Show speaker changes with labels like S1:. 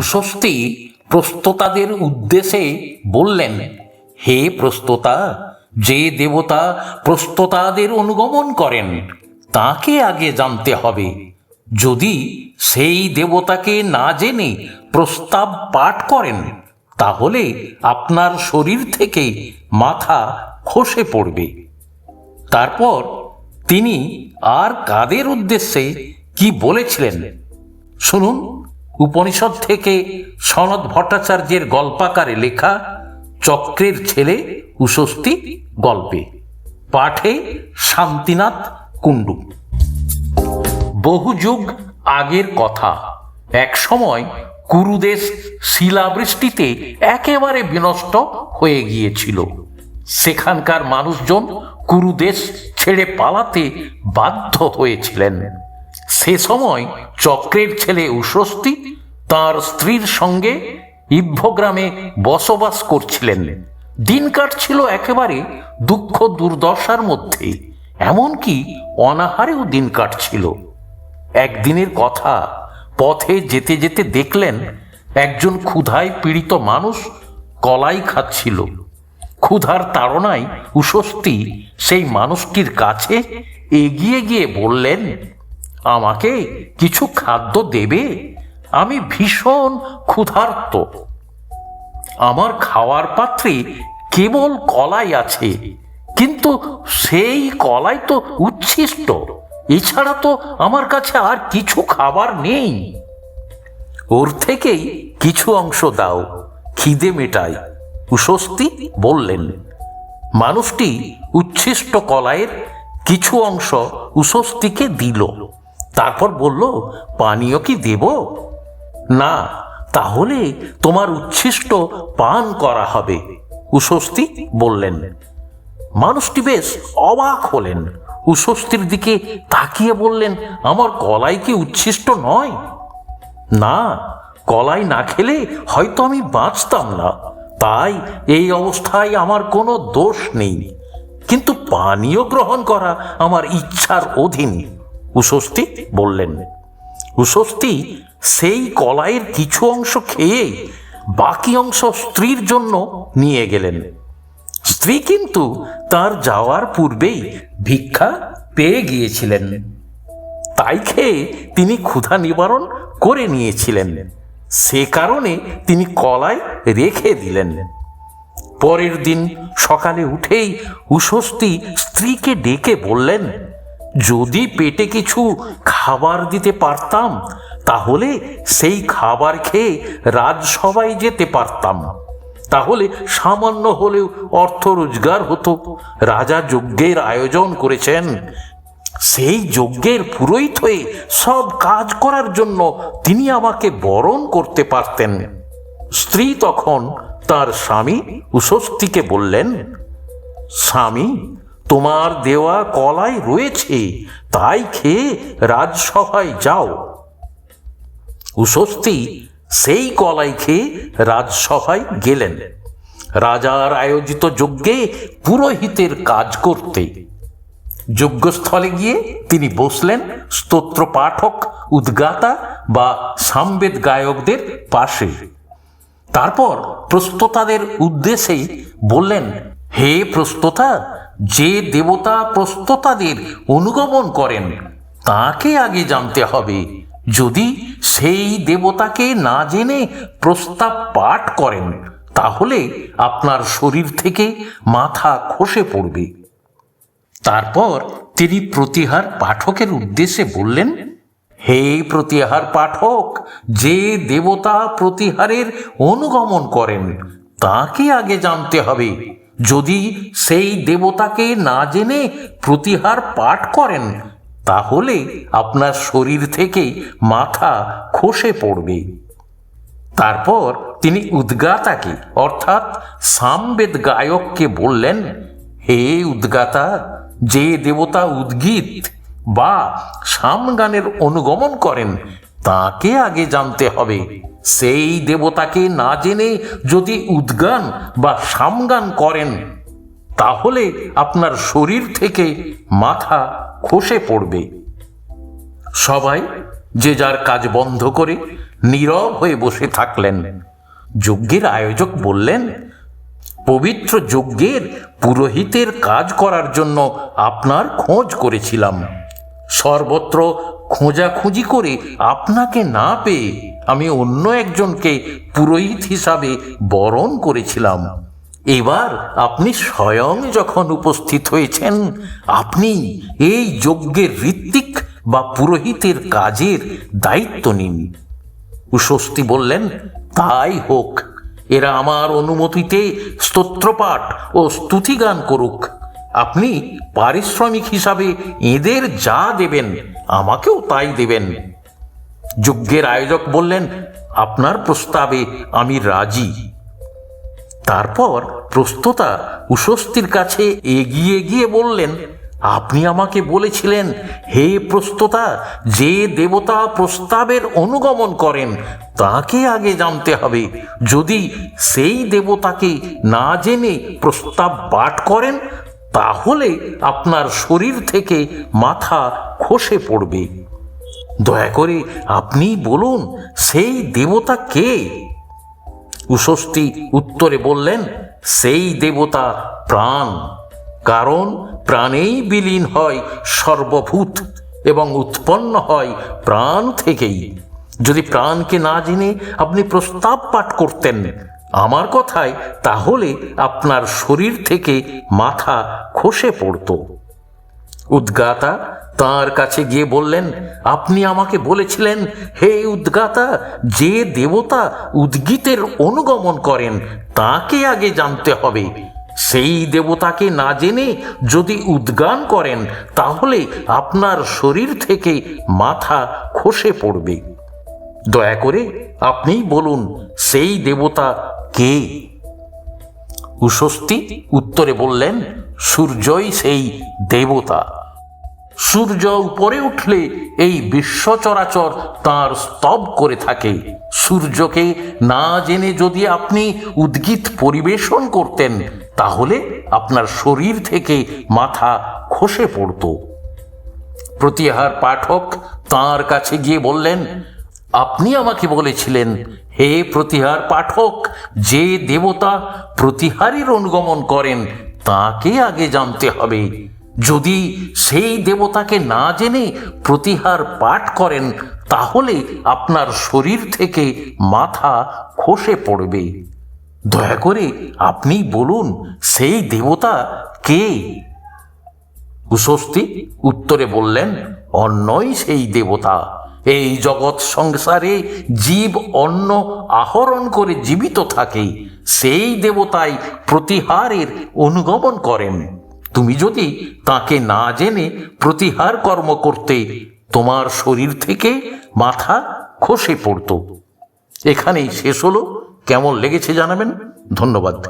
S1: উষস্থি প্রস্ততাদের উদ্দেশ্যে বললেন, হে প্রস্ততা, যে দেবতা প্রস্ততাদের অনুগমন করেন তাকে আগে জানতে হবে। যদি সেই দেবতাকে না জেনে প্রস্তাব পাঠ করেন তাহলে আপনার শরীর থেকে মাথা খসে পড়বে। তারপর তিনি আর কাদের উদ্দেশ্যে কি বলেছিলেন শুনুন, উপনিষদ থেকে সনদ ভট্টাচার্যের গল্পাকারে লেখা চক্রের ছেলে উষস্থি গল্পে, পাঠে শান্তিনাথ কুণ্ডু। বহু যুগ আগের কথা, এক সময় কুরুদেশ শিলাবৃষ্টিতে একেবারে বিনষ্ট হয়ে গিয়েছিল। সেখানকার মানুষজন কুরুদেশ ছেড়ে পালাতে বাধ্য হয়েছিলেন। সে সময় চক্রের ছেলে উষস্থি তার স্ত্রীর সঙ্গে ইভ্যগ্রামে বসবাস করছিলেন। দিন কাটছিল একেবারে দুঃখ দুর্দশার মধ্যে, এমনকি অনাহারেও দিন কাটছিল। একদিনের কথা, পথে যেতে যেতে দেখলেন একজন ক্ষুধায় পীড়িত মানুষ কলাই খাচ্ছিল। ক্ষুধার তাড়নায় উষস্থি সেই মানুষটির কাছে এগিয়ে গিয়ে বললেন, আমাকে কিছু খাদ্য দেবে? আমি ভীষণ ক্ষুধার্ত। আমার খাওয়ার পাত্রে কেবল কলাই আছে, কিন্তু সেই কলাই তো উচ্ছিষ্ট, এছাড়া তো আমার কাছে আর কিছু খাবার নেই। ওর থেকেই কিছু অংশ দাও, খিদে মেটাই, উষস্থি বললেন। মানুষটি উচ্ছিষ্ট কলাইয়ের কিছু অংশ উষস্থিকে দিল। তারপর বলল, পানীয় কি দেব? না, তাহলে তোমার উচ্ছিষ্ট পান করা হবে, উষস্থি বললেন। মানুষটি বেশ অবাক হলেন, উষস্থির দিকে তাকিয়ে বললেন, আমার কলাই কি উচ্ছিষ্ট নয়? না, কলাই না খেলে হয়তো আমি বাঁচতাম না, তাই এই অবস্থায় আমার কোনো দোষ নেই, কিন্তু পানীয় গ্রহণ করা আমার ইচ্ছার অধীন, উষস্থি বললেন। উষস্থি সেই কলাইয়ের কিছু অংশ খেয়ে বাকি অংশ স্ত্রীর জন্য নিয়ে গেলেন। স্ত্রী কিন্তু তার যাওয়ার পূর্বেই ভিক্ষা পেয়ে গিয়েছিলেন, তাই খেয়ে তিনি ক্ষুধা নিবারণ করে নিয়েছিলেন। সে কারণে তিনি কলাই রেখে দিলেন। পরের দিন সকালে উঠেই উষস্থি স্ত্রীকে ডেকে বললেন, যদি পেটে কিছু খাবার দিতে পারতাম তাহলে সেই খাবার খেয়ে রাজসভায় যেতে পারতাম, তাহলে সামান্য হলেও অর্থ রোজগার হতো। রাজা যজ্ঞের আয়োজন করেছেন, সেই যজ্ঞের পুরোহিত হয়ে সব কাজ করার জন্য তিনি আমাকে বরণ করতে পারতেন। স্ত্রী তখন তার স্বামী উষস্থিকে বললেন, স্বামী, তোমার দেওয়া কলাই রয়েছে, তাই খেয়ে রাজসভায় যাও। উষস্থি সেই কলাই খেয়ে রাজসভায় গেলেন, রাজার আয়োজিত যজ্ঞে পুরোহিতের কাজ করতে। যজ্ঞস্থলে গিয়ে তিনি বসলেন স্তোত্র পাঠক, উদ্গাতা বা সামবেদ গায়কদের পাশে। তারপর প্রস্ততাদের উদ্দেশ্যে বললেন, হে প্রস্ততা, যে দেবতা প্রস্ততাদের অনুগমন করেন তাকে আগে জানতে হবে। যদি সেই দেবতাকে না জেনে প্রস্তাব পাঠ করেন তাহলে আপনার শরীর থেকে মাথা খসে পড়বে। তারপর তিনি প্রতিহার পাঠকের উদ্দেশ্যে বললেন, হে প্রতিহার পাঠক, যে দেবতা প্রতিহারের অনুগমন করেন তাকে আগে জানতে হবে। যদি সেই দেবতাকে না জেনে প্রতিহার পাঠ করেন তাহলে আপনার শরীর থেকে মাথা খসে পড়বে। তারপর তিনি উদ্গাতাকে অর্থাৎ সামবেদ গায়ককে বললেন, হে উদ্গাতা, যে দেবতা উদ্গীত বা সামগানের অনুগমন করেন তাকে আগে জানতে হবে। সেই দেবতাকে না জেনে যদি উদ্গান বা সামগান করেন তাহলে আপনার শরীর থেকে মাথা খসে পড়বে। সবাই যে যার কাজ বন্ধ করে নীরব হয়ে বসে থাকলেন। যজ্ঞের আয়োজক বললেন, পবিত্র যজ্ঞের পুরোহিতের কাজ করার জন্য আপনার খোঁজ করেছিলাম। সর্বত্র খোঁজাখুঁজি করে আপনাকে না পেয়ে আমি অন্য একজনকে পুরোহিত হিসাবে বরণ করেছিলাম। এবার আপনি স্বয়ং যখন উপস্থিত হয়েছেন, আপনি এই যজ্ঞের ঋত্বিক বা পুরোহিতের কাজের দায়িত্ব নিন। উশস্তি বললেন, তাই হোক। এরা আমার অনুমতিতে স্তোত্রপাঠ ও স্তুতিগান করুক। আপনি পারিশ্রমিক হিসাবে এদের যা দেবেন আমাকেও তাই দেবেন। যজ্ঞের আয়োজক বললেন, আপনার প্রস্তাবে আমি রাজি। তারপর প্রস্তোতা উশস্তির কাছে এগিয়ে গিয়ে বললেন, আপনি আমাকে বলেছিলেন, হে প্রস্তোতা, যে দেবতা প্রস্তাবের অনুগমন করেন তাকে আগে জানতে হবে। যদি সেই দেবতাকে না জেনে প্রস্তাব পাঠ করেন, তাহলে আপনার শরীর থেকে মাথা খসে পড়বে। দয়া করে আপনি বলুন, সেই দেবতা কে? উশস্তি উত্তরে বললেন, সেই দেবতা প্রাণ। কারণ প্রাণেই বিলীন হয় সর্বভূত এবং উৎপন্ন হয় প্রাণ থেকেই। যদি প্রাণকে না জেনে আপনি প্রস্তাব পাঠ করতেন আমার কথায়, তাহলে আপনার শরীর থেকে মাথা খসে পড়ত। উদ্গাতা তাঁর কাছে গিয়ে বললেন, আপনি আমাকে বলেছিলেন, হে উদ্গাতা, যে দেবতা উদ্গীতের অনুগমন করেন তাকে আগে জানতে হবে। সেই দেবতাকে না জেনে যদি উদ্গান করেন, তাহলে আপনার শরীর থেকে মাথা খসে পড়বে। দয়া করে আপনি বলুন, সেই দেবতা কে? উশস্তি উত্তরে বললেন, সূর্যই সেই দেবতা। সূর্য উপরে উঠলে এই বিশ্ব চরাচর তাঁর স্তব করে থাকে। সূর্যকে না জেনে যদি আপনি উদ্গীত পরিবেশন করতেন, তাহলে আপনার শরীর থেকে মাথা খসে পড়ত। প্রতিহার পাঠক তাঁর কাছে গিয়ে বললেন, আপনি আমাকে বলেছিলেন, হে প্রতিহার পাঠক, যে দেবতা প্রতিহারের অনুগমন করেন তাকে আগে জানতে হবে। যদি সেই দেবতাকে না জেনে প্রতিহার পাঠ করেন, তাহলে আপনার শরীর থেকে মাথা খসে পড়বে। দয়া করে আপনি বলুন, সেই দেবতা কে? উশস্তি উত্তরে বললেন, অন্নই সেই দেবতা। এই জগৎ সংসারে জীব অন্ন আহরণ করে জীবিত থাকে, সেই দেবতাই প্রতিহারের অনুগমন করেন। তুমি যদি তাকে না জেনে প্রতিহার কর্ম করতে, তোমার শরীর থেকে মাথা খসে পড়ত। এখানেই শেষ হলো। কেমন লেগেছে জানাবেন। ধন্যবাদ।